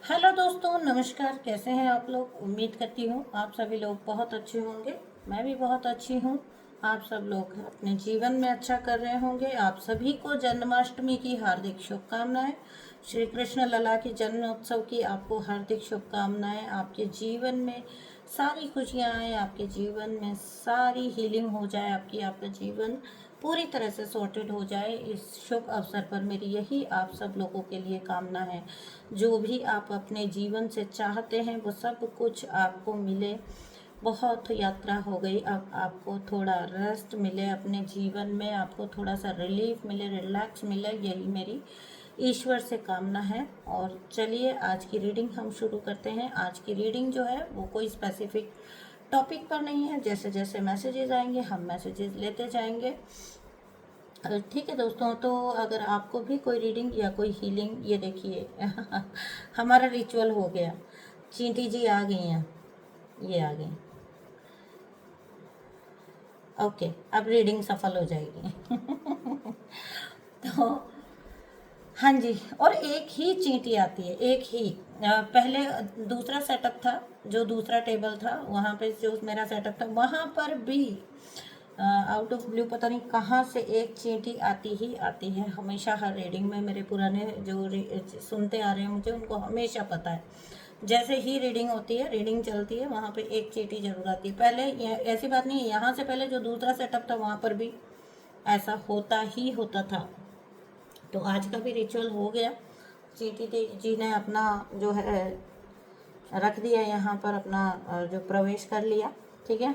Hello दोस्तों, नमस्कार। कैसे हैं आप लोग? उम्मीद करती हूँ आप सभी लोग बहुत अच्छे होंगे। मैं भी बहुत अच्छी हूँ। आप सब लोग अपने जीवन में अच्छा कर रहे होंगे। आप सभी को जन्माष्टमी की हार्दिक शुभकामनाएं। श्री कृष्ण लला के जन्मोत्सव की आपको हार्दिक शुभकामनाएं। आपके जीवन में सारी खुशियाँ आए, आपके जीवन में सारी हीलिंग हो जाए, आपका जीवन पूरी तरह से सॉर्टेड हो जाए। इस शुभ अवसर पर मेरी यही आप सब लोगों के लिए कामना है। जो भी आप अपने जीवन से चाहते हैं वो सब कुछ आपको मिले। बहुत यात्रा हो गई, अब आपको थोड़ा रेस्ट मिले अपने जीवन में, आपको थोड़ा सा रिलीफ मिले, रिलैक्स मिले, यही मेरी ईश्वर से कामना है। और चलिए आज की रीडिंग हम शुरू करते हैं। आज की रीडिंग जो है वो कोई स्पेसिफिक टॉपिक पर नहीं है। जैसे जैसे मैसेजेस आएंगे हम मैसेजेस लेते जाएंगे। ठीक है दोस्तों, तो अगर आपको भी कोई रीडिंग या कोई हीलिंग, ये देखिए हमारा रिचुअल हो गया। चींटी जी आ गई हैं, ये आ गई। ओके, अब रीडिंग सफल हो जाएगी तो हाँ जी, और एक ही चींटी आती है, एक ही। पहले दूसरा सेटअप था, जो दूसरा टेबल था वहाँ पे, जो मेरा सेटअप था वहाँ पर भी आउट ऑफ ब्लू पता नहीं कहाँ से एक चींटी आती ही आती है हमेशा। हर रीडिंग में मेरे पुराने जो सुनते आ रहे हैं मुझे, उनको हमेशा पता है। जैसे ही रीडिंग होती है, रीडिंग चलती है, वहाँ पे एक चींटी जरूर आती है। पहले ऐसी बात नहीं है, यहाँ से पहले जो दूसरा सेटअप था वहाँ पर भी ऐसा होता ही होता था। तो आज का भी रिचुअल हो गया। चींटी जी ने अपना जो है रख दिया यहाँ पर, अपना जो प्रवेश कर लिया। ठीक है,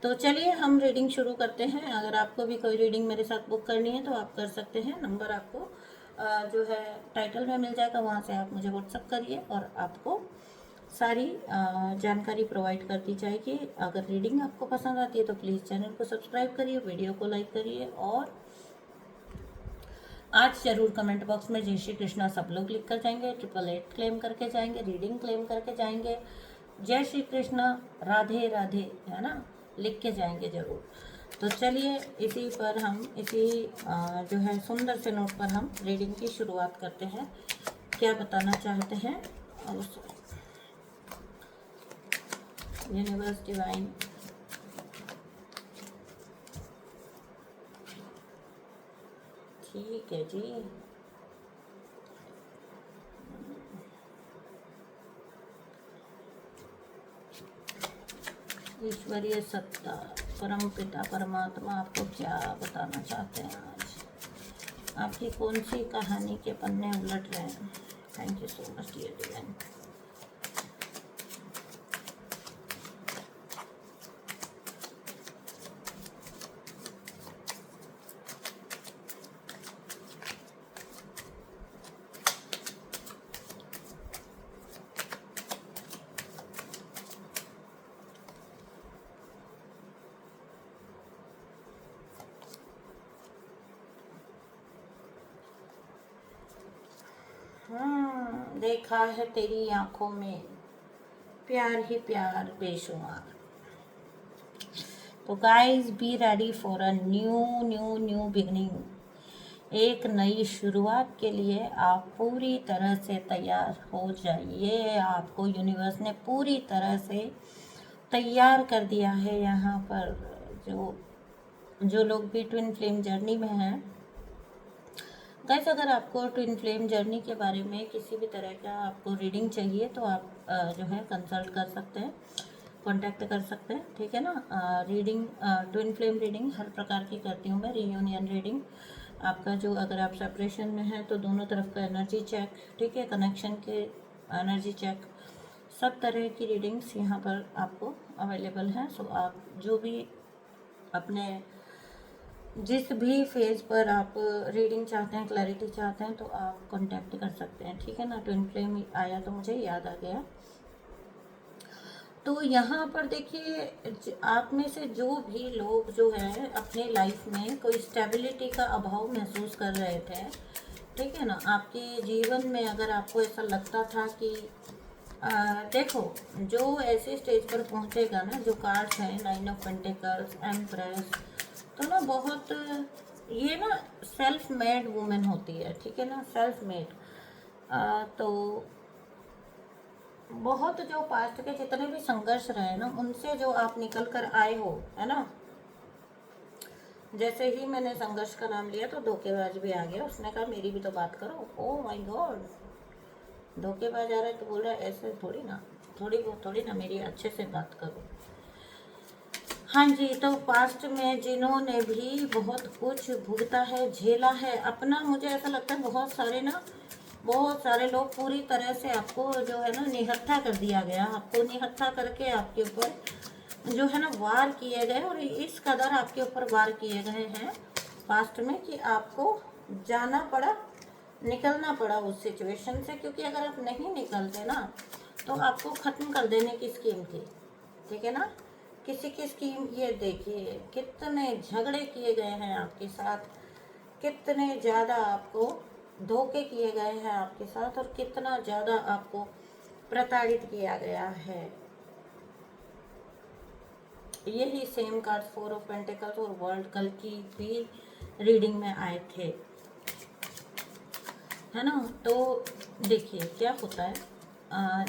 तो चलिए हम रीडिंग शुरू करते हैं। अगर आपको भी कोई रीडिंग मेरे साथ बुक करनी है तो आप कर सकते हैं। नंबर आपको जो है टाइटल में मिल जाएगा, वहाँ से आप मुझे व्हाट्सअप करिए और आपको सारी जानकारी प्रोवाइड कर दी जाएगी। अगर रीडिंग आपको पसंद आती है तो प्लीज़ चैनल को सब्सक्राइब करिए, वीडियो को लाइक करिए और आज जरूर कमेंट बॉक्स में जय श्री कृष्णा सब लोग लिख कर जाएंगे, 888 क्लेम करके जाएंगे, रीडिंग क्लेम करके जाएंगे, जय श्री कृष्णा, राधे राधे, है ना, लिख के जाएंगे जरूर। तो चलिए इसी पर हम जो है सुंदर से नोट पर हम रीडिंग की शुरुआत करते हैं। क्या बताना चाहते हैं उस यूनिवर्स डिवाइन। ठीक है जी। ईश्वरीय सत्ता, परम पिता परमात्मा आपको क्या बताना चाहते हैं आज? आपकी कौन सी कहानी के पन्ने उलट रहे हैं? Thank you so much dear divine. देखा है तेरी आंखों में प्यार ही प्यार बेशुमार। तो guys be ready for a new new new beginning. एक नई शुरुआत के लिए आप पूरी तरह से तैयार हो जाइए। आपको यूनिवर्स ने पूरी तरह से तैयार कर दिया है। यहाँ पर जो जो लोग भी ट्विन फ्लेम जर्नी में हैं, गाइस अगर आपको ट्विन फ्लेम जर्नी के बारे में किसी भी तरह का आपको रीडिंग चाहिए तो आप जो है कंसल्ट कर सकते हैं, कांटेक्ट कर सकते हैं। ठीक है ना। रीडिंग, ट्विन फ्लेम रीडिंग हर प्रकार की करती हूँ मैं। रियूनियन रीडिंग, आपका जो अगर आप सेपरेशन में हैं तो दोनों तरफ का एनर्जी चेक, ठीक है, कनेक्शन के एनर्जी चेक, सब तरह की रीडिंग्स यहाँ पर आपको अवेलेबल हैं। सो आप जो भी अपने जिस भी फेज पर आप रीडिंग चाहते हैं, क्लैरिटी चाहते हैं, तो आप कांटेक्ट कर सकते हैं। ठीक है ना। ट्विन फ्लेम आया तो मुझे याद आ गया। तो यहाँ पर देखिए, आप में से जो भी लोग जो है अपने लाइफ में कोई स्टेबिलिटी का अभाव महसूस कर रहे थे, ठीक है ना, आपके जीवन में अगर आपको ऐसा लगता था कि देखो, जो ऐसे स्टेज पर पहुँचेगा ना, जो कार्ड्स हैं 9 ऑफ पेंटिकल्स, एम्प्रेस, तो ना बहुत ये ना सेल्फ मेड वुमेन होती है। ठीक है ना, सेल्फ मेड। तो बहुत जो पास्ट के जितने भी संघर्ष रहे ना, उनसे जो आप निकल कर आए हो, है ना। जैसे ही मैंने संघर्ष का नाम लिया तो धोखेबाज भी आ गया, उसने कहा मेरी भी तो बात करो। ओ माय गॉड, धोखेबाज आ रहा है तो बोल रहा है ऐसे थोड़ी ना, थोड़ी ना, मेरी अच्छे से बात करो। हाँ जी, तो पास्ट में जिन्होंने भी बहुत कुछ भुगता है, झेला है अपना, मुझे ऐसा लगता है बहुत सारे लोग पूरी तरह से आपको जो है ना निहत्था कर दिया गया, आपको निहत्था करके आपके ऊपर जो है ना वार किए गए, और इस कदर आपके ऊपर वार किए गए हैं पास्ट में कि आपको जाना पड़ा, निकलना पड़ा उस सिचुएशन से। क्योंकि अगर आप नहीं निकलते ना तो आपको ख़त्म कर देने की स्कीम थी, ठीक है ना। किसी की स्कीम, ये देखिए कितने झगड़े किए गए हैं आपके साथ, कितने ज़्यादा आपको धोखे किए गए हैं आपके साथ, और कितना ज़्यादा आपको प्रताड़ित किया गया है। यही सेम कार्ड 4 ऑफ पेंटिकल्स और वर्ल्ड कल की भी रीडिंग में आए थे, है ना। तो देखिए क्या होता है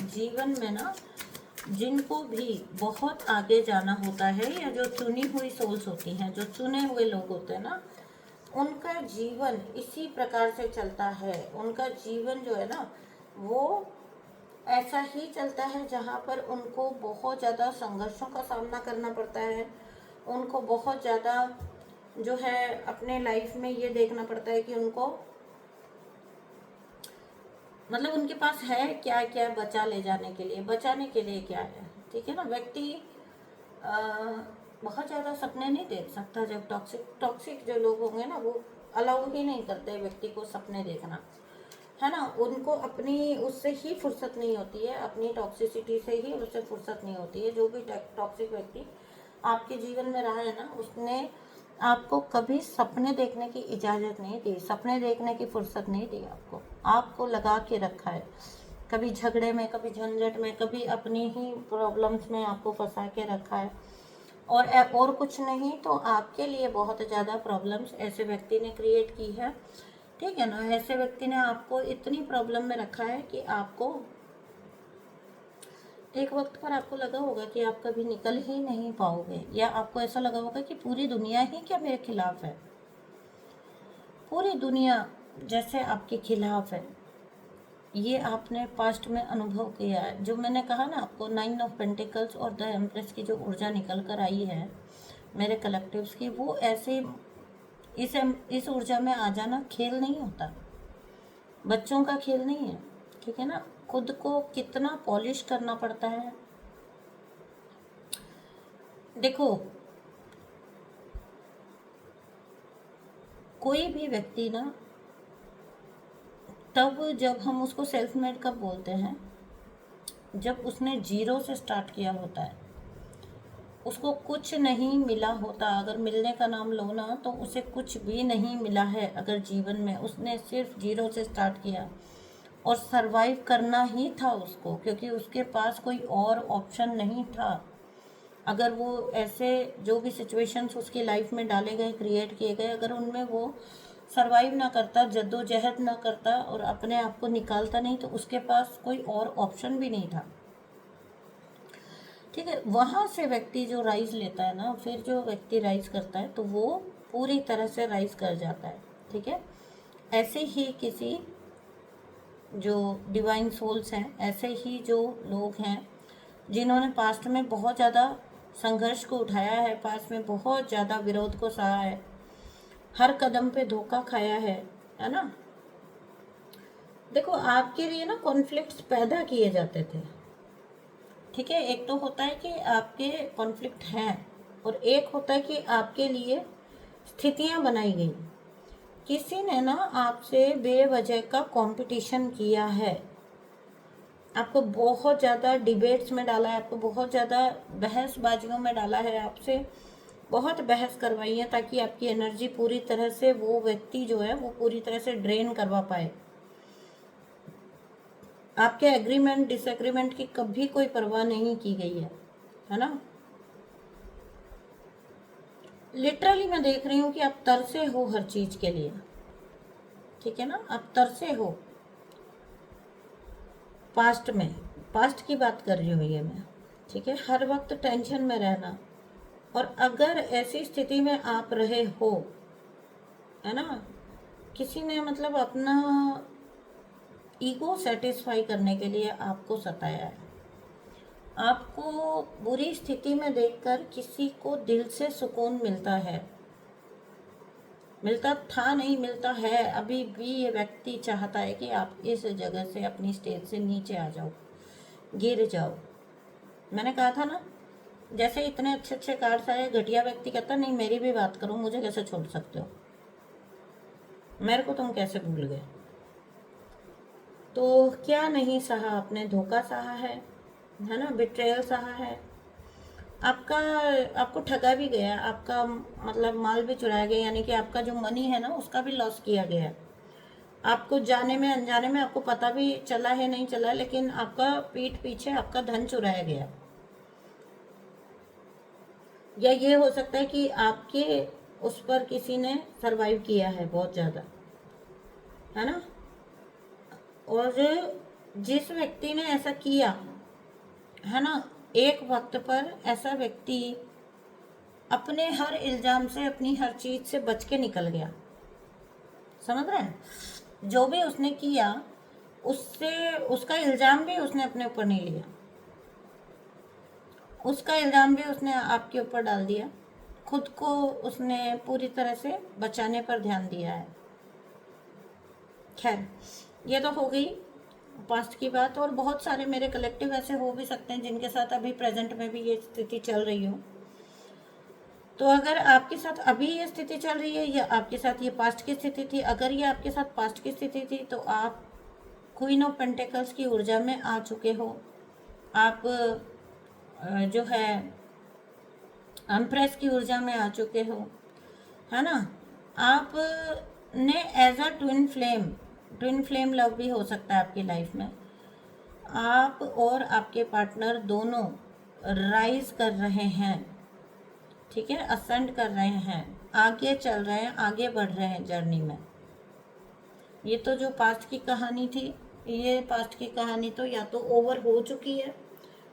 जीवन में ना, जिनको भी बहुत आगे जाना होता है, या जो चुनी हुई सोल्स होती हैं, जो चुने हुए लोग होते हैं ना, उनका जीवन इसी प्रकार से चलता है। उनका जीवन जो है ना वो ऐसा ही चलता है जहाँ पर उनको बहुत ज़्यादा संघर्षों का सामना करना पड़ता है। उनको बहुत ज़्यादा जो है अपने लाइफ में ये देखना पड़ता है कि उनको मतलब उनके पास है क्या क्या बचा ले जाने के लिए, बचाने के लिए क्या है, ठीक है ना। व्यक्ति बहुत ज़्यादा सपने नहीं देख सकता। जब टॉक्सिक जो लोग होंगे ना, वो अलाउ ही नहीं करते व्यक्ति को सपने देखना, है ना। उनको अपनी उससे ही फुर्सत नहीं होती है, अपनी टॉक्सिसिटी से ही उससे फुर्सत नहीं होती है। जो भी टॉक्सिक व्यक्ति आपके जीवन में रहा है ना, उसने आपको कभी सपने देखने की इजाज़त नहीं दी, सपने देखने की फुर्सत नहीं दी आपको लगा के रखा है। कभी झगड़े में, कभी झंझट में, कभी अपनी ही प्रॉब्लम्स में आपको फंसा के रखा है। और कुछ नहीं तो आपके लिए बहुत ज़्यादा प्रॉब्लम्स ऐसे व्यक्ति ने क्रिएट की है, ठीक है ना। ऐसे व्यक्ति ने आपको इतनी प्रॉब्लम में रखा है कि आपको एक वक्त पर आपको लगा होगा कि आप कभी निकल ही नहीं पाओगे, या आपको ऐसा लगा होगा कि पूरी दुनिया ही क्या मेरे खिलाफ है, पूरी दुनिया जैसे आपके खिलाफ है। ये आपने पास्ट में अनुभव किया है। जो मैंने कहा ना आपको, 9 ऑफ पेंटिकल्स और द एम्प्रेस की जो ऊर्जा निकल कर आई है मेरे कलेक्टिव्स की, वो ऐसे इस ऊर्जा में आ जाना खेल नहीं होता, बच्चों का खेल नहीं है, ठीक है ना। खुद को कितना पॉलिश करना पड़ता है। देखो, कोई भी व्यक्ति ना, तब जब हम उसको सेल्फ मेड कब बोलते हैं, जब उसने जीरो से स्टार्ट किया होता है, उसको कुछ नहीं मिला होता। अगर मिलने का नाम लो ना, तो उसे कुछ भी नहीं मिला है। अगर जीवन में उसने सिर्फ जीरो से स्टार्ट किया और सरवाइव करना ही था उसको, क्योंकि उसके पास कोई और ऑप्शन नहीं था। अगर वो ऐसे जो भी सिचुएशंस उसकी लाइफ में डाले गए, क्रिएट किए गए, अगर उनमें वो सरवाइव ना करता, जद्दोजहद ना करता और अपने आप को निकालता नहीं, तो उसके पास कोई और ऑप्शन भी नहीं था, ठीक है। वहाँ से व्यक्ति जो राइज लेता है ना, फिर जो व्यक्ति राइज करता है तो वो पूरी तरह से राइज कर जाता है, ठीक है। ऐसे ही किसी जो डिवाइन सोल्स हैं, ऐसे ही जो लोग हैं जिन्होंने पास्ट में बहुत ज़्यादा संघर्ष को उठाया है, पास्ट में बहुत ज़्यादा विरोध को सहा है, हर कदम पे धोखा खाया है ना। देखो, आपके लिए ना कॉन्फ्लिक्ट्स पैदा किए जाते थे, ठीक है। एक तो होता है कि आपके कॉन्फ्लिक्ट हैं, और एक होता है कि आपके लिए स्थितियां बनाई गई। किसी ने ना आपसे बेवजह का कंपटीशन किया है, आपको बहुत ज़्यादा डिबेट्स में डाला है, आपको बहुत ज़्यादा बहसबाजियों में डाला है, आपसे बहुत बहस करवाई है, ताकि आपकी एनर्जी पूरी तरह से वो व्यक्ति जो है वो पूरी तरह से ड्रेन करवा पाए। आपके एग्रीमेंट डिसएग्रीमेंट की कभी कोई परवाह नहीं की गई है ना। लिटरली मैं देख रही हूँ कि आप तरसे हो हर चीज़ के लिए, ठीक है ना। आप तरसे हो पास्ट में, पास्ट की बात कर रही हूँ ये मैं, ठीक है। हर वक्त टेंशन में रहना, और अगर ऐसी स्थिति में आप रहे हो, है ना, किसी ने मतलब अपना ईगो सेटिस्फाई करने के लिए आपको सताया है, आपको बुरी स्थिति में देखकर किसी को दिल से सुकून मिलता है, मिलता था नहीं, मिलता है अभी भी। ये व्यक्ति चाहता है कि आप इस जगह से, अपनी स्टेज से नीचे आ जाओ, गिर जाओ। मैंने कहा था ना, जैसे इतने अच्छे अच्छे कार्ड्स आए, घटिया व्यक्ति कहता नहीं मेरी भी बात करो, मुझे कैसे छोड़ सकते हो, मेरे को तुम कैसे भूल गए। तो क्या नहीं सहा आपने, धोखा सहा है ना, बिट्रेयल सहा है, आपका, आपको ठगा भी गया, आपका मतलब माल भी चुराया गया, यानी कि आपका जो मनी है ना उसका भी लॉस किया गया है। आपको जाने में अनजाने में आपको पता भी चला है नहीं चला, लेकिन आपका पीठ पीछे आपका धन चुराया गया। या ये हो सकता है कि आपके उस पर किसी ने सरवाइव किया है बहुत ज़्यादा, है ना। और जिस व्यक्ति ने ऐसा किया है ना, एक वक्त पर ऐसा व्यक्ति अपने हर इल्ज़ाम से, अपनी हर चीज़ से बच के निकल गया। समझ रहे हैं, जो भी उसने किया उससे, उसका इल्ज़ाम भी उसने अपने ऊपर नहीं लिया, उसका इल्ज़ाम भी उसने आपके ऊपर डाल दिया, खुद को उसने पूरी तरह से बचाने पर ध्यान दिया है। खैर, ये तो हो गई पास्ट की बात, और बहुत सारे मेरे कलेक्टिव ऐसे हो भी सकते हैं जिनके साथ अभी प्रेजेंट में भी ये स्थिति चल रही हो। तो अगर आपके साथ अभी ये स्थिति चल रही है, या आपके साथ ये पास्ट की स्थिति थी, अगर ये आपके साथ पास्ट की स्थिति थी तो आप क्वीन ऑफ पेंटिकल्स की ऊर्जा में आ चुके हो। आप जो है एम्प्रेस की ऊर्जा में आ चुके हो, है ना। आप ने as a twin flame love भी हो सकता है आपकी लाइफ में। आप और आपके पार्टनर दोनों राइज कर रहे हैं, ठीक है, असेंड कर रहे हैं, आगे चल रहे हैं, आगे बढ़ रहे हैं जर्नी में। ये तो जो पास्ट की कहानी थी, ये पास्ट की कहानी तो या तो ओवर हो चुकी है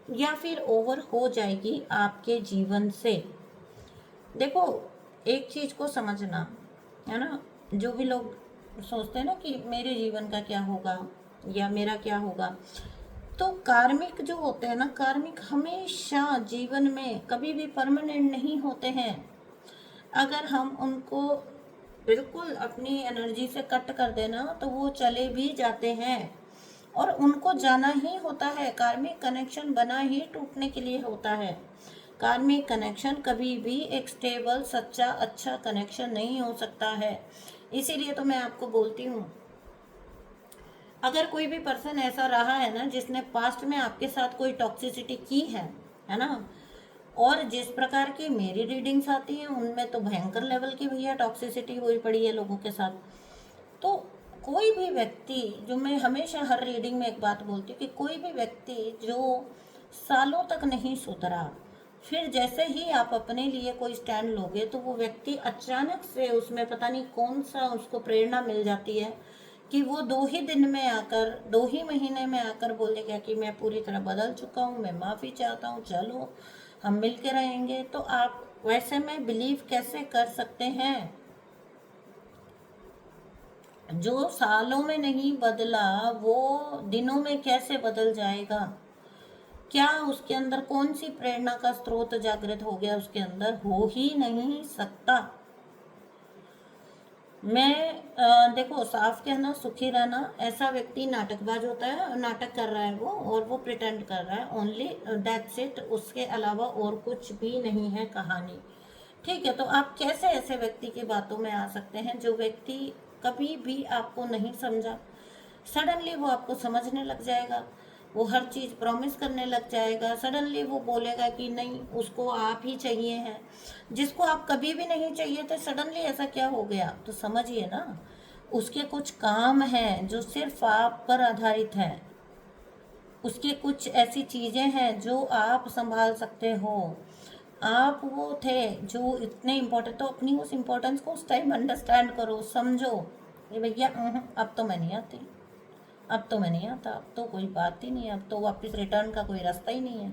या फिर ओवर हो जाएगी आपके जीवन से। देखो, एक चीज़ को समझना, है ना, जो भी लोग सोचते हैं ना कि मेरे जीवन का क्या होगा या मेरा क्या होगा, तो कार्मिक जो होते हैं ना, कार्मिक हमेशा जीवन में कभी भी परमानेंट नहीं होते हैं। अगर हम उनको बिल्कुल अपनी एनर्जी से कट कर देना तो वो चले भी जाते हैं, और उनको जाना ही होता है। कार्मिक कनेक्शन बना ही टूटने के लिए होता है। कार्मिक कनेक्शन कभी भी एक स्टेबल, सच्चा, अच्छा कनेक्शन नहीं हो सकता है। इसीलिए तो मैं आपको बोलती हूँ, अगर कोई भी पर्सन ऐसा रहा है ना जिसने पास्ट में आपके साथ कोई टॉक्सिसिटी की है ना, और जिस प्रकार की मेरी रीडिंग्स आती हैं उनमें तो भयंकर लेवल की भैया टॉक्सिसिटी हुई पड़ी है लोगों के साथ। तो कोई भी व्यक्ति, जो मैं हमेशा हर रीडिंग में एक बात बोलती हूँ कि कोई भी व्यक्ति जो सालों तक नहीं सुधरा, फिर जैसे ही आप अपने लिए कोई स्टैंड लोगे तो वो व्यक्ति अचानक से, उसमें पता नहीं कौन सा उसको प्रेरणा मिल जाती है कि वो 2 ही दिन में आकर, 2 ही महीने में आकर बोलेगा कि मैं पूरी तरह बदल चुका हूँ, मैं माफ़ी चाहता हूँ, चलो हम मिल के रहेंगे। तो आप वैसे में बिलीव कैसे कर सकते हैं? जो सालों में नहीं बदला वो दिनों में कैसे बदल जाएगा? क्या उसके अंदर कौन सी प्रेरणा का स्रोत जागृत हो गया? उसके अंदर हो ही नहीं सकता। मैं देखो, साफ कहना सुखी रहना, ऐसा व्यक्ति नाटकबाज होता है, नाटक कर रहा है वो, और वो प्रिटेंड कर रहा है, ओनली दैट्स इट, उसके अलावा और कुछ भी नहीं है कहानी। ठीक है, तो आप कैसे ऐसे व्यक्ति की बातों में आ सकते हैं जो व्यक्ति कभी भी आपको नहीं समझा, सडनली वो आपको समझने लग जाएगा, वो हर चीज़ प्रॉमिस करने लग जाएगा, सडनली वो बोलेगा कि नहीं उसको आप ही चाहिए हैं, जिसको आप कभी भी नहीं चाहिए थे, सडनली ऐसा क्या हो गया? तो समझिए ना, उसके कुछ काम हैं जो सिर्फ आप पर आधारित हैं, उसके कुछ ऐसी चीज़ें हैं जो आप संभाल सकते हो। आप वो थे जो इतने इम्पोर्टेंट, तो अपनी उस इम्पोर्टेंस को उस टाइम अंडरस्टैंड करो, समझो कि भैया अब तो मैं नहीं आती, अब तो मैं नहीं आता, अब तो कोई बात ही नहीं है, अब तो वापस रिटर्न का कोई रास्ता ही नहीं है।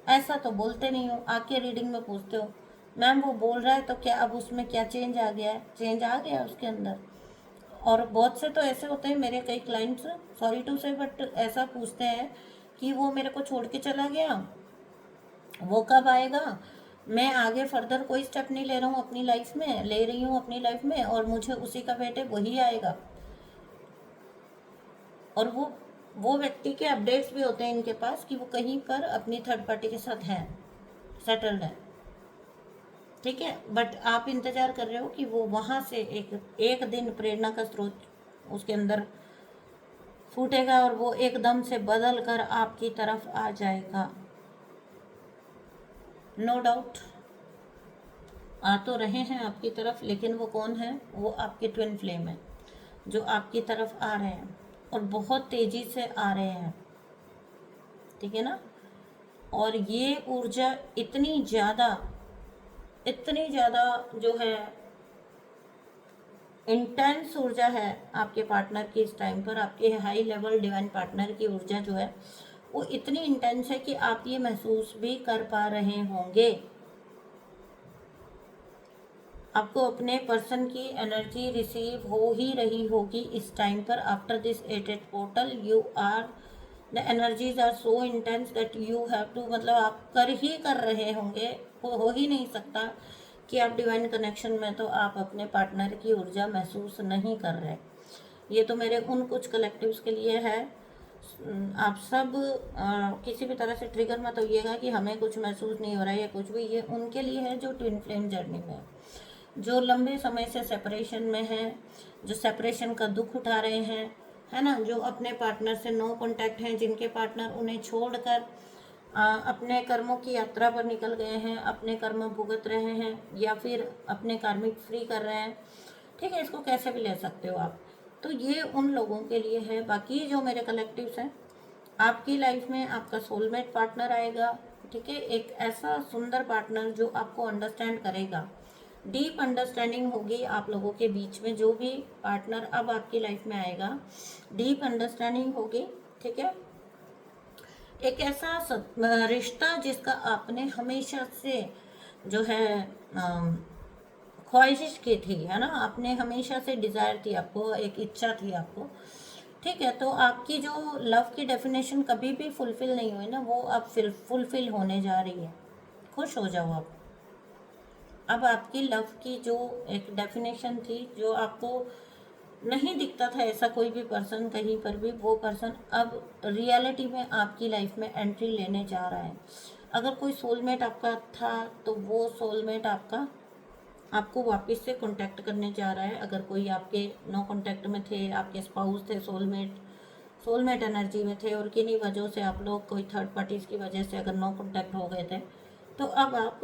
ऐसा तो बोलते नहीं हो, आके रीडिंग में पूछते हो मैम वो बोल रहा है तो क्या अब उसमें क्या चेंज आ गया है? चेंज आ गया उसके अंदर। और बहुत से तो ऐसे होते हैं, मेरे कई क्लाइंट्स, सॉरी टू से बट ऐसा पूछते हैं कि वो मेरे को छोड़ के चला गया, वो कब आएगा? मैं आगे फर्दर कोई स्टेप नहीं ले रहा हूँ अपनी लाइफ में, ले रही हूँ अपनी लाइफ में, और मुझे उसी का वेट है, वही आएगा। और वो व्यक्ति के अपडेट्स भी होते हैं इनके पास कि वो कहीं पर अपनी थर्ड पार्टी के साथ हैं, सेटल्ड है, ठीक है। बट आप इंतजार कर रहे हो कि वो वहाँ से एक दिन प्रेरणा का स्रोत उसके अंदर फूटेगा और वो एकदम से बदल कर आपकी तरफ आ जाएगा। नो डाउट आ तो रहे हैं आपकी तरफ, लेकिन वो कौन है? वो आपके ट्विन फ्लेम है जो आपकी तरफ आ रहे हैं और बहुत तेजी से आ रहे हैं, ठीक है ना। और ये ऊर्जा इतनी ज़्यादा जो है इंटेंस ऊर्जा है आपके पार्टनर की इस टाइम पर, आपके हाई लेवल डिवाइन पार्टनर की ऊर्जा जो है वो इतनी इंटेंस है कि आप ये महसूस भी कर पा रहे होंगे। आपको अपने पर्सन की एनर्जी रिसीव हो ही रही होगी इस टाइम पर। After this 8 portal you are the energies are so intense that you have to, मतलब आप कर रहे होंगे, हो ही नहीं सकता कि आप डिवाइन कनेक्शन में तो आप अपने पार्टनर की ऊर्जा महसूस नहीं कर रहे। ये तो मेरे उन कुछ कलेक्टिव्स के लिए है। आप सब किसी भी तरह से ट्रिगर मत होइएगा कि हमें कुछ महसूस नहीं हो रहा है या कुछ भी, ये उनके लिए है जो ट्विन फ्लेम जर्नी में है, जो लंबे समय से सेपरेशन में हैं, जो सेपरेशन का दुख उठा रहे हैं, है ना, जो अपने पार्टनर से नो कांटेक्ट हैं, जिनके पार्टनर उन्हें छोड़कर अपने कर्मों की यात्रा पर निकल गए हैं, अपने कर्म भुगत रहे हैं या फिर अपने कार्मिक फ्री कर रहे हैं, ठीक है, इसको कैसे भी ले सकते हो आप। तो ये उन लोगों के लिए है। बाकी जो मेरे कलेक्टिव्स हैं, आपकी लाइफ में आपका सोलमेट पार्टनर आएगा, ठीक है, एक ऐसा सुंदर पार्टनर जो आपको अंडरस्टैंड करेगा, डीप अंडरस्टैंडिंग होगी आप लोगों के बीच में। जो भी पार्टनर अब आपकी लाइफ में आएगा, डीप अंडरस्टैंडिंग होगी, ठीक है। एक ऐसा रिश्ता जिसका आपने हमेशा से जो है ख्वाहिश की थी, है ना, आपने हमेशा से डिज़ायर थी, आपको एक इच्छा थी आपको, ठीक है। तो आपकी जो लव की डेफिनेशन कभी भी फुलफिल नहीं हुई ना, वो अब फिर फुलफिल होने जा रही है। खुश हो जाओ आप। अब आपकी लव की जो एक डेफिनेशन थी, जो आपको नहीं दिखता था ऐसा कोई भी पर्सन कहीं पर भी, वो पर्सन अब रियलिटी में आपकी लाइफ में एंट्री लेने जा रहा है। अगर कोई सोलमेट आपका था तो वो सोलमेट आपको वापस से कांटेक्ट करने जा रहा है। अगर कोई आपके नो कांटेक्ट में थे, आपके स्पाउस थे, सोलमेट एनर्जी में थे और किन्हीं वजहों से आप लोग कोई थर्ड पार्टीज की वजह से अगर नो कांटेक्ट हो गए थे, तो अब आप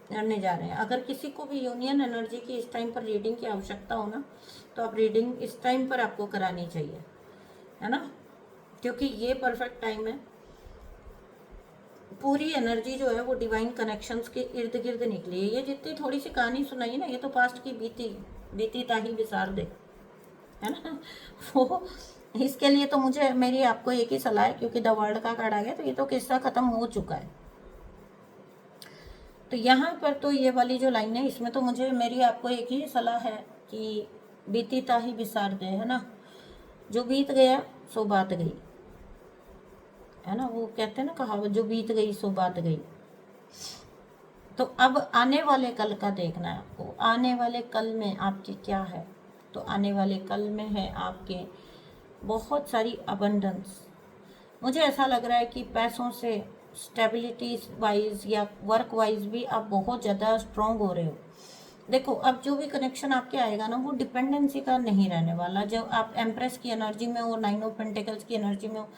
करने जा रहे हैं। अगर किसी को भी यूनियन एनर्जी की इस टाइम पर रीडिंग की आवश्यकता हो ना, तो आप रीडिंग इस टाइम पर आपको करानी चाहिए, है ना, क्योंकि ये परफेक्ट टाइम है। पूरी एनर्जी जो है वो डिवाइन कनेक्शंस के इर्द गिर्द निकली है। ये जितनी थोड़ी सी कहानी सुनाई ना, ये तो पास्ट की बीती ताही विसार दे, है ना। वो इसके लिए तो मुझे मेरी आपको एक ही सलाह है, क्योंकि द वर्ल्ड का कार्ड आ गया, तो ये तो किस्सा खत्म हो चुका है। तो यहाँ पर तो ये वाली जो लाइन है, इसमें तो मुझे मेरी आपको एक ही सलाह है कि बीती ताही विसार दे, है ना, जो बीत गया सो बात गई, है ना, वो कहते हैं ना कहावत, जो बीत गई सो बात गई। तो अब आने वाले कल का देखना है आपको, आने वाले कल में आपके क्या है। तो आने वाले कल में है आपके बहुत सारी अबंडेंस। मुझे ऐसा लग रहा है कि पैसों से, स्टेबिलिटी वाइज या वर्क वाइज भी आप बहुत ज़्यादा स्ट्रॉन्ग हो रहे हो। देखो, अब जो भी कनेक्शन आपके आएगा ना, वो डिपेंडेंसी का नहीं रहने वाला। जब आप एम्प्रेस की एनर्जी में हो, 9 ऑफ पेंटिकल्स की एनर्जी में हो,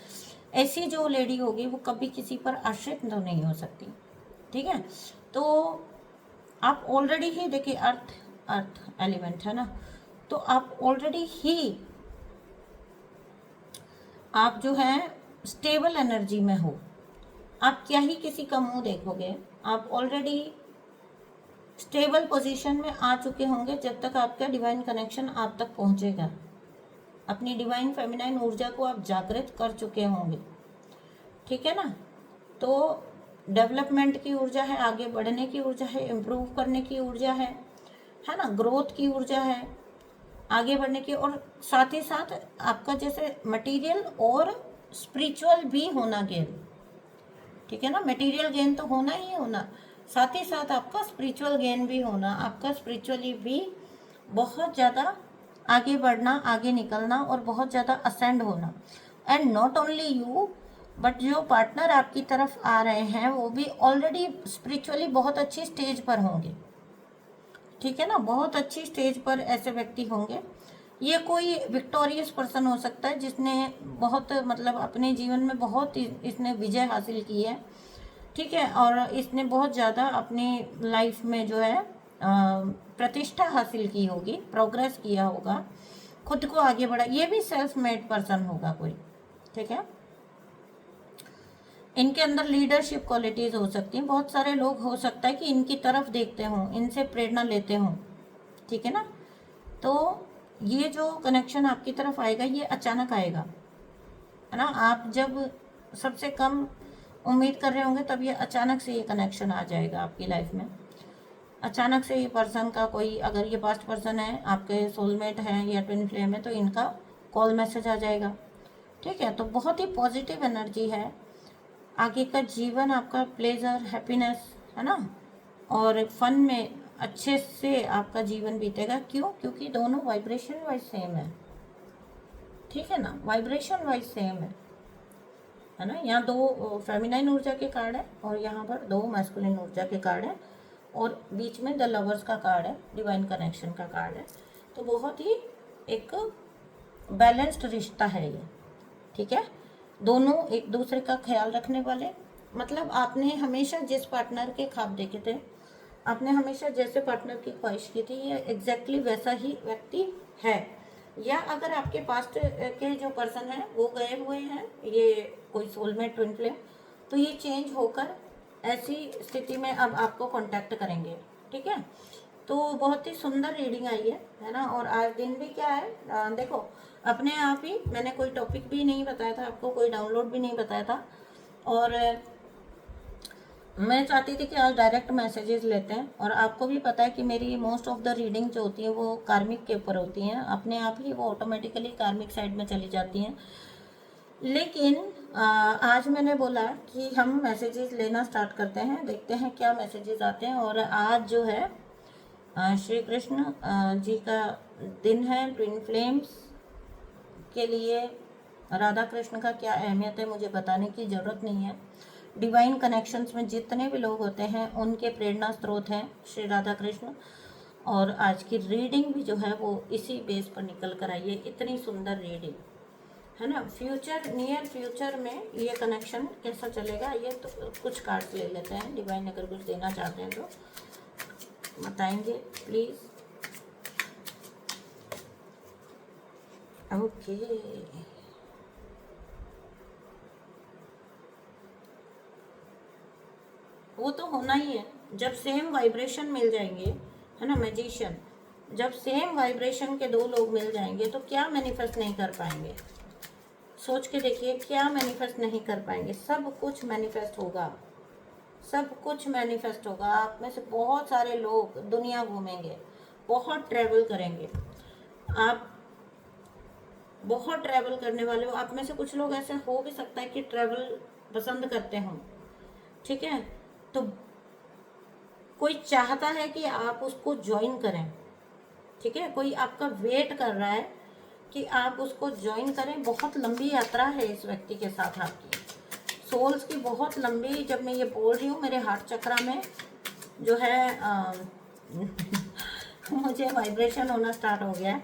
ऐसी जो लेडी होगी वो कभी किसी पर आश्रित तो नहीं हो सकती, ठीक है। तो आप ऑलरेडी ही देखिए, अर्थ एलिमेंट है ना, तो आप ऑलरेडी ही आप जो है स्टेबल एनर्जी में हो। आप क्या ही किसी का मुंह देखोगे, आप ऑलरेडी स्टेबल पोजीशन में आ चुके होंगे जब तक आपका डिवाइन कनेक्शन आप तक पहुंचेगा। अपनी डिवाइन फेमिनाइन ऊर्जा को आप जागृत कर चुके होंगे, ठीक है ना। तो डेवलपमेंट की ऊर्जा है, आगे बढ़ने की ऊर्जा है, इम्प्रूव करने की ऊर्जा है ना, ग्रोथ की ऊर्जा है, आगे बढ़ने की, और साथ ही साथ आपका जैसे मटेरियल और स्पिरिचुअल भी होना गेन, ठीक है ना। मटेरियल गेन तो होना ही होना, साथ ही साथ आपका स्पिरिचुअल गेन भी होना, आपका स्पिरिचुअली भी बहुत ज़्यादा आगे बढ़ना, आगे निकलना और बहुत ज़्यादा असेंड होना। And not only you but जो पार्टनर आपकी तरफ आ रहे हैं वो भी ऑलरेडी स्पिरिचुअली बहुत अच्छी स्टेज पर होंगे, ठीक है ना। बहुत अच्छी स्टेज पर ऐसे व्यक्ति होंगे। ये कोई विक्टोरियस पर्सन हो सकता है जिसने बहुत मतलब अपने जीवन में बहुत इसने विजय हासिल की है, ठीक है, और इसने बहुत ज़्यादा अपनी लाइफ में जो है प्रतिष्ठा हासिल की होगी, प्रोग्रेस किया होगा, खुद को आगे बढ़ा। ये भी सेल्फ मेड पर्सन होगा कोई, ठीक है। इनके अंदर लीडरशिप क्वालिटीज़ हो सकती हैं। बहुत सारे लोग हो सकता है कि इनकी तरफ देखते हों, इनसे प्रेरणा लेते हों, ठीक है ना। तो ये जो कनेक्शन आपकी तरफ आएगा ये अचानक आएगा, है ना। आप जब सबसे कम उम्मीद कर रहे होंगे तब ये अचानक से ये कनेक्शन आ जाएगा आपकी लाइफ में। अचानक से ये पर्सन का कोई, अगर ये पास्ट पर्सन है, आपके सोलमेट हैं या ट्विन फ्लेम है, तो इनका कॉल मैसेज आ जाएगा, ठीक है। तो बहुत ही पॉजिटिव एनर्जी है। आगे का जीवन आपका प्लेजर, हैप्पीनेस, है ना, और फन में अच्छे से आपका जीवन बीतेगा। क्यों? क्योंकि दोनों वाइब्रेशन वाइज सेम है, ठीक है ना, वाइब्रेशन वाइज सेम है ना। यहाँ दो फेमिनाइन ऊर्जा के कार्ड है और यहाँ पर दो मैस्कुलिन ऊर्जा के कार्ड है और बीच में द लवर्स का कार्ड है, डिवाइन कनेक्शन का कार्ड है। तो बहुत ही एक बैलेंस्ड रिश्ता है ये, ठीक है। दोनों एक दूसरे का ख्याल रखने वाले, मतलब आपने हमेशा जिस पार्टनर के ख्वाब देखे थे, आपने हमेशा जैसे पार्टनर की ख्वाहिश की थी, ये एग्जैक्टली वैसा ही व्यक्ति है। या अगर आपके पास के जो पर्सन हैं वो गए हुए हैं, ये कोई सोलमेट, ट्विन फ्लेम, तो ये चेंज होकर ऐसी स्थिति में अब आपको कांटेक्ट करेंगे, ठीक है। तो बहुत ही सुंदर रीडिंग आई है ना। और आज दिन भी क्या है, देखो अपने आप ही, मैंने कोई टॉपिक भी नहीं बताया था आपको, कोई डाउनलोड भी नहीं बताया था, और मैं चाहती थी कि आज डायरेक्ट मैसेजेस लेते हैं। और आपको भी पता है कि मेरी मोस्ट ऑफ द रीडिंग जो होती है वो कार्मिक के ऊपर होती हैं, अपने आप ही वो ऑटोमेटिकली कार्मिक साइड में चली जाती हैं। लेकिन आज मैंने बोला कि हम मैसेजेस लेना स्टार्ट करते हैं, देखते हैं क्या मैसेजेस आते हैं। और आज जो है श्री कृष्ण जी का दिन है। ट्विन फ्लेम्स के लिए राधा कृष्ण का क्या अहमियत है मुझे बताने की ज़रूरत नहीं है। डिवाइन कनेक्शंस में जितने भी लोग होते हैं उनके प्रेरणा स्रोत हैं श्री राधा कृष्ण। और आज की रीडिंग भी जो है वो इसी बेस पर निकल कर आई है। इतनी सुंदर रीडिंग है ना। फ्यूचर, नियर फ्यूचर में ये कनेक्शन कैसा चलेगा, ये तो कुछ कार्ड्स ले लेते हैं। डिवाइन अगर कुछ देना चाहते हैं तो बताएंगे प्लीज़। ओके, वो तो होना ही है जब सेम वाइब्रेशन मिल जाएंगे, है ना। मैजिशियन, जब सेम वाइब्रेशन के दो लोग मिल जाएंगे तो क्या मैनिफेस्ट नहीं कर पाएंगे। सोच के देखिए, क्या मैनिफेस्ट नहीं कर पाएंगे। सब कुछ मैनिफेस्ट होगा, सब कुछ मैनिफेस्ट होगा। आप में से बहुत सारे लोग दुनिया घूमेंगे, बहुत ट्रैवल करेंगे। आप बहुत ट्रैवल करने वाले हो। आप में से कुछ लोग ऐसे हो भी सकता है कि ट्रैवल पसंद करते हों, ठीक है। तो कोई चाहता है कि आप उसको ज्वाइन करें, ठीक है। कोई आपका वेट कर रहा है कि आप उसको ज्वाइन करें। बहुत लंबी यात्रा है इस व्यक्ति के साथ आपकी, सोल्स की बहुत लंबी। जब मैं ये बोल रही हूँ मेरे हार्ट चक्रा में जो है मुझे वाइब्रेशन होना स्टार्ट हो गया है,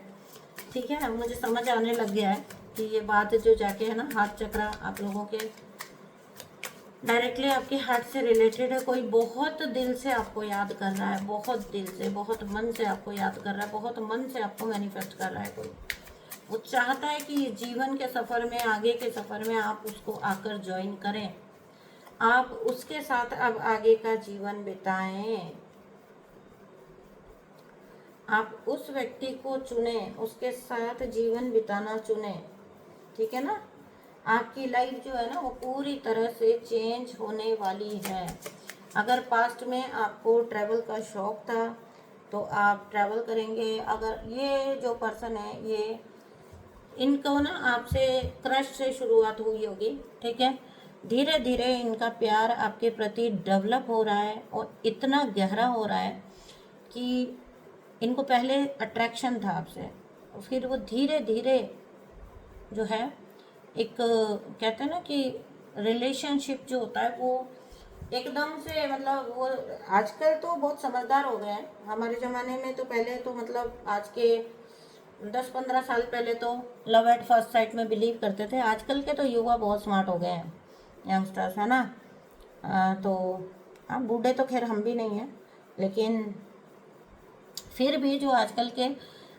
ठीक है। मुझे समझ आने लग गया है कि ये बात जो जाके है ना, हार्ट चक्रा आप लोगों के डायरेक्टली आपके हार्ट से रिलेटेड है। कोई बहुत दिल से आपको याद कर रहा है, बहुत दिल से, बहुत मन से आपको याद कर रहा है, बहुत मन से आपको मैनिफेस्ट कर रहा है। कोई वो चाहता है कि जीवन के सफ़र में, आगे के सफ़र में आप उसको आकर ज्वाइन करें, आप उसके साथ अब आगे का जीवन बिताएं। आप उस व्यक्ति को चुने, उसके साथ जीवन बिताना चुने, ठीक है ना। आपकी लाइफ जो है ना वो पूरी तरह से चेंज होने वाली है। अगर पास्ट में आपको ट्रैवल का शौक था तो आप ट्रैवल करेंगे। अगर ये जो पर्सन है, ये इनको ना आपसे क्रश से शुरुआत हुई होगी, ठीक है। धीरे धीरे इनका प्यार आपके प्रति डेवलप हो रहा है और इतना गहरा हो रहा है कि इनको पहले अट्रैक्शन था आपसे, फिर वो धीरे धीरे जो है एक कहते हैं ना कि रिलेशनशिप जो होता है वो एकदम से, मतलब वो आजकल तो बहुत समझदार हो गए हैं। हमारे ज़माने में तो पहले तो मतलब आज के 10-15 साल पहले तो लव एट फर्स्ट साइट में बिलीव करते थे। आजकल के तो युवा बहुत स्मार्ट हो गए हैं, यंगस्टर्स, है ना। तो हाँ, बूढ़े तो खैर हम भी नहीं हैं, लेकिन फिर भी जो आजकल के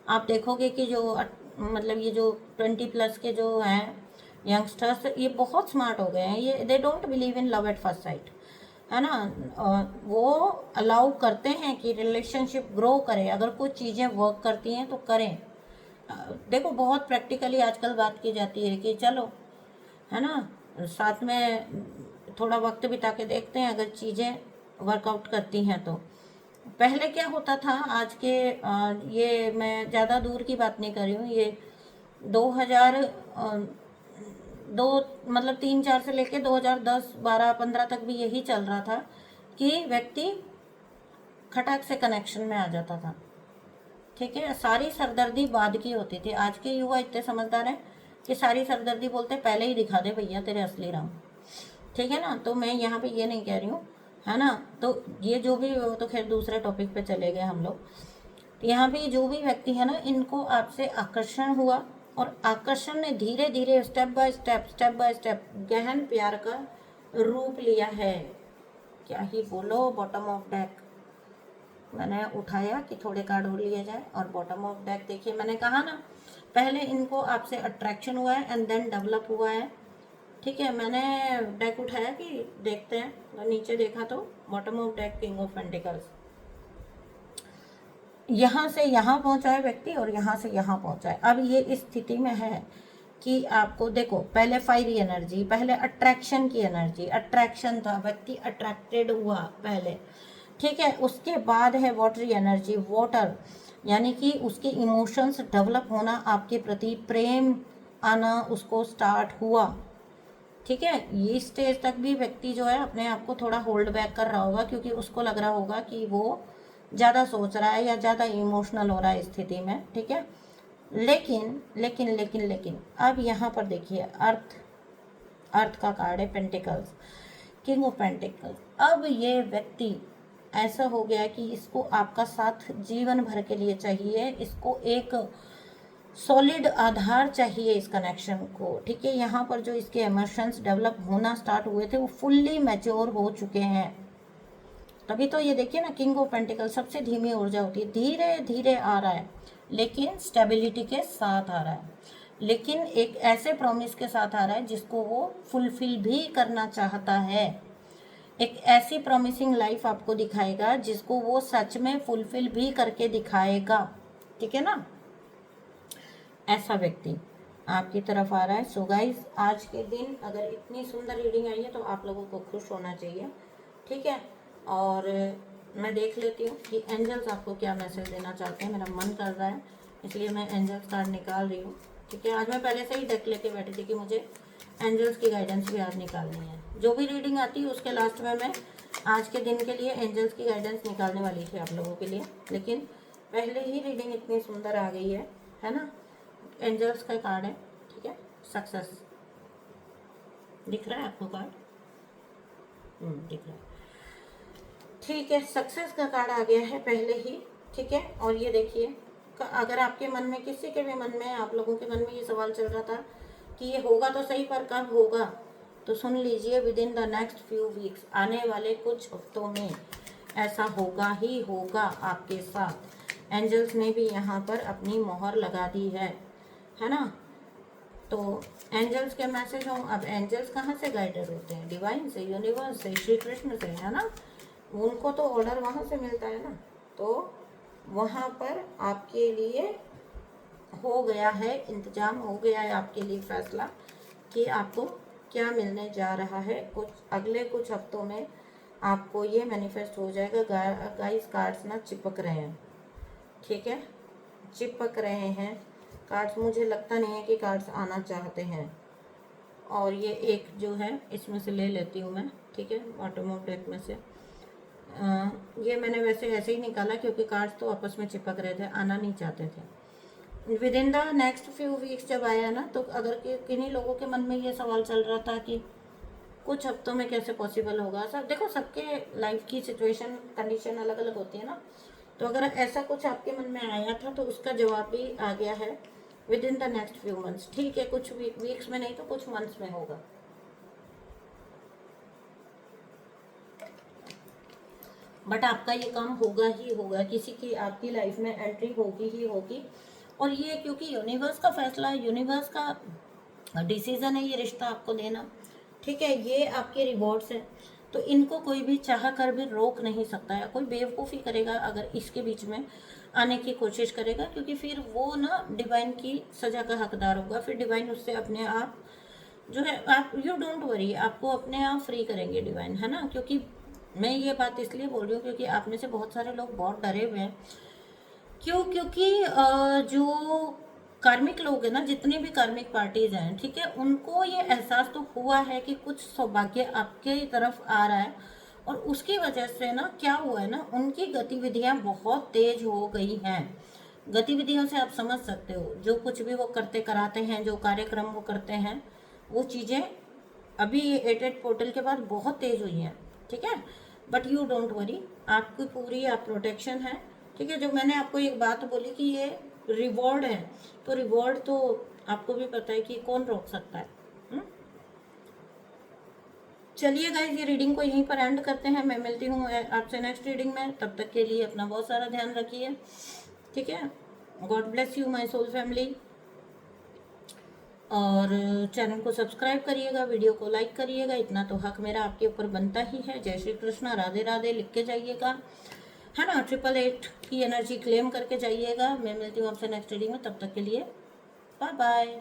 आप देखोगे कि जो मतलब ये जो 20+ के जो हैं यंगस्टर्स, ये बहुत स्मार्ट हो गए हैं। ये they don't believe in love at first sight, है ना। वो अलाउ करते हैं कि रिलेशनशिप ग्रो करे। अगर कुछ चीज़ें वर्क करती हैं तो करें। देखो बहुत प्रैक्टिकली आजकल बात की जाती है कि चलो, है ना, साथ में थोड़ा वक्त बिता के देखते हैं अगर चीज़ें वर्कआउट करती हैं तो। पहले क्या होता था, आज के ये मैं ज़्यादा दूर की बात नहीं कर रही हूँ, ये 2000 दो मतलब 3-4 से लेके 2010-12-15 तक भी यही चल रहा था कि व्यक्ति खटाक से कनेक्शन में आ जाता था, ठीक है। सारी सरदर्दी बाद की होती थी। आज के युवा इतने समझदार हैं कि सारी सरदर्दी बोलते पहले ही दिखा दे भैया तेरे असली रंग, ठीक है ना। तो मैं यहाँ पे ये नहीं कह रही हूँ, है ना। तो ये जो भी, वो तो खैर दूसरे टॉपिक पे चले गए हम लोग। तो यहाँ पे जो भी व्यक्ति है ना, इनको आपसे आकर्षण हुआ और आकर्षण ने धीरे धीरे स्टेप बाय स्टेप गहन प्यार का रूप लिया है। क्या ही बोलो, बॉटम ऑफ डेक मैंने उठाया कि थोड़े कार्ड और लिए जाए, और बॉटम ऑफ डेक देखिए, मैंने कहा ना पहले इनको आपसे अट्रैक्शन हुआ है एंड देन डेवलप हुआ है, ठीक है। मैंने डेक उठाया कि देखते हैं, तो नीचे देखा तो bottom of deck king of pentacles. यहाँ से यहाँ पहुँचा है व्यक्ति और यहाँ से यहाँ पहुँचा है। अब ये इस स्थिति में है कि आपको देखो, पहले फायरी एनर्जी, पहले अट्रैक्शन की एनर्जी, अट्रैक्शन था, व्यक्ति अट्रैक्टेड हुआ पहले, ठीक है। उसके बाद है वाटरी एनर्जी, वाटर, यानी कि उसके इमोशंस डेवलप होना, आपके प्रति प्रेम आना उसको स्टार्ट हुआ, ठीक है। ये स्टेज तक भी व्यक्ति जो है अपने आप को थोड़ा होल्ड बैक कर रहा होगा, क्योंकि उसको लग रहा होगा कि वो ज़्यादा सोच रहा है या ज़्यादा इमोशनल हो रहा है इस स्थिति में, ठीक है। लेकिन लेकिन लेकिन लेकिन अब यहाँ पर देखिए, अर्थ का कार्ड है, पेंटिकल्स, किंग ऑफ पेंटिकल्स। अब ये व्यक्ति ऐसा हो गया कि इसको आपका साथ जीवन भर के लिए चाहिए, इसको एक सॉलिड आधार चाहिए इस कनेक्शन को, ठीक है। यहाँ पर जो इसके इमोशंस डेवलप होना स्टार्ट हुए थे वो फुल्ली मैच्योर हो चुके हैं। तभी तो ये देखिए ना, किंग ऑफ पेंटिकल सबसे धीमी ऊर्जा होती है, धीरे धीरे आ रहा है लेकिन स्टेबिलिटी के साथ आ रहा है, लेकिन एक ऐसे प्रॉमिस के साथ आ रहा है जिसको वो फुलफिल भी करना चाहता है। एक ऐसी प्रॉमिसिंग लाइफ आपको दिखाएगा जिसको वो सच में फुलफिल भी करके दिखाएगा, ठीक है ना। ऐसा व्यक्ति आपकी तरफ आ रहा है। सो गाइस, आज के दिन अगर इतनी सुंदर रीडिंग आई है तो आप लोगों को खुश होना चाहिए, ठीक है। और मैं देख लेती हूँ कि एंजल्स आपको क्या मैसेज देना चाहते हैं। मेरा मन कर रहा है इसलिए मैं एंजल्स कार्ड निकाल रही हूँ, ठीक है। आज मैं पहले से ही डेक लेके बैठी थी कि मुझे एंजल्स की गाइडेंस भी आज निकालनी है। जो भी रीडिंग आती है उसके लास्ट में मैं आज के दिन के लिए एंजल्स की गाइडेंस निकालने वाली थी आप लोगों के लिए, लेकिन पहले ही रीडिंग इतनी सुंदर आ गई है ना। एंजल्स का कार्ड है, ठीक है। सक्सेस दिख रहा है आपको कार्ड? दिख रहा है, ठीक है। सक्सेस का कार्ड आ गया है पहले ही, ठीक है। और ये देखिए, अगर आपके मन में, किसी के भी मन में, आप लोगों के मन में ये सवाल चल रहा था कि ये होगा तो सही पर कब होगा, तो सुन लीजिए, with in the next few weeks, आने वाले कुछ हफ्तों में ऐसा होगा ही होगा आपके साथ। एंजल्स ने भी यहाँ पर अपनी मोहर लगा दी है ना। तो एंजल्स के मैसेज हों, अब एंजल्स कहाँ से गाइडेड होते हैं? डिवाइन से, यूनिवर्स से, श्री कृष्ण से, है ना। उनको तो ऑर्डर वहाँ से मिलता है ना। तो वहाँ पर आपके लिए हो गया है इंतजाम, हो गया है आपके लिए फैसला कि आपको क्या मिलने जा रहा है। कुछ अगले कुछ हफ्तों में आपको ये मैनिफेस्ट हो जाएगा। गाइस कार्ड्स ना चिपक रहे हैं, ठीक है, चिपक रहे हैं कार्ड्स। मुझे लगता नहीं है कि कार्ड्स आना चाहते हैं। और ये एक जो है इसमें से ले लेती हूँ मैं, ठीक है, ऑटोमोट डेक में से। ये मैंने वैसे ऐसे ही निकाला क्योंकि कार्ड्स तो आपस में चिपक रहे थे, आना नहीं चाहते थे। With in the next few weeks जब आया ना, तो अगर किन्हीं लोगों के मन में ये सवाल चल रहा था कि कुछ हफ्तों में कैसे पॉसिबल होगा, सब देखो सबके लाइफ की सिचुएशन कंडीशन अलग अलग होती है ना, तो अगर ऐसा कुछ आपके मन में आया था तो उसका जवाब भी आ गया है with in the next few months, ठीक है, कुछ वीक्स में नहीं तो कुछ मंथ्स में होगा। बट आपका ये काम होगा ही होगा, किसी की आपकी लाइफ में एंट्री होगी ही होगी। और ये क्योंकि यूनिवर्स का फैसला है, यूनिवर्स का डिसीजन है ये रिश्ता आपको देना, ठीक है, ये आपके रिवॉर्ड्स हैं, तो इनको कोई भी चाह कर भी रोक नहीं सकता है। कोई बेवकूफ़ी करेगा अगर इसके बीच में आने की कोशिश करेगा, क्योंकि फिर वो ना डिवाइन की सज़ा का हकदार होगा। फिर डिवाइन उससे अपने आप जो है, आप यू डोंट वरी, आपको अपने आप फ्री करेंगे डिवाइन, है ना। क्योंकि मैं ये बात इसलिए बोल रही हूँ क्योंकि आप में से बहुत सारे लोग बहुत डरे हुए हैं। क्यों? क्योंकि जो कार्मिक लोग हैं ना, जितनी भी कार्मिक पार्टीज हैं, ठीक है, उनको ये एहसास तो हुआ है कि कुछ सौभाग्य आपके तरफ आ रहा है, और उसकी वजह से ना क्या हुआ है ना, उनकी गतिविधियां बहुत तेज हो गई हैं। गतिविधियों से आप समझ सकते हो, जो कुछ भी वो करते कराते हैं, जो कार्यक्रम वो करते हैं, वो चीज़ें अभी ये 88 पोर्टल के बाद बहुत तेज हुई हैं, ठीक है। बट यू डोंट वरी, आपकी पूरी आप प्रोटेक्शन है, ठीक है। जो मैंने आपको एक बात बोली कि ये रिवॉर्ड है, तो रिवॉर्ड तो आपको भी पता है कि कौन रोक सकता है। चलिए गाइज, ये रीडिंग को यहीं पर एंड करते हैं। मैं मिलती हूँ आपसे नेक्स्ट रीडिंग में, तब तक के लिए अपना बहुत सारा ध्यान रखिए, ठीक है। God bless you my soul family. और चैनल को सब्सक्राइब करिएगा, वीडियो को लाइक करिएगा, इतना तो हक मेरा आपके ऊपर बनता ही है। जय श्री कृष्णा, राधे राधे लिख के जाइएगा, है ना। 888 की एनर्जी क्लेम करके जाइएगा। मैं मिलती हूँ आपसे नेक्स्ट रीडिंग में, तब तक के लिए बाय बाय।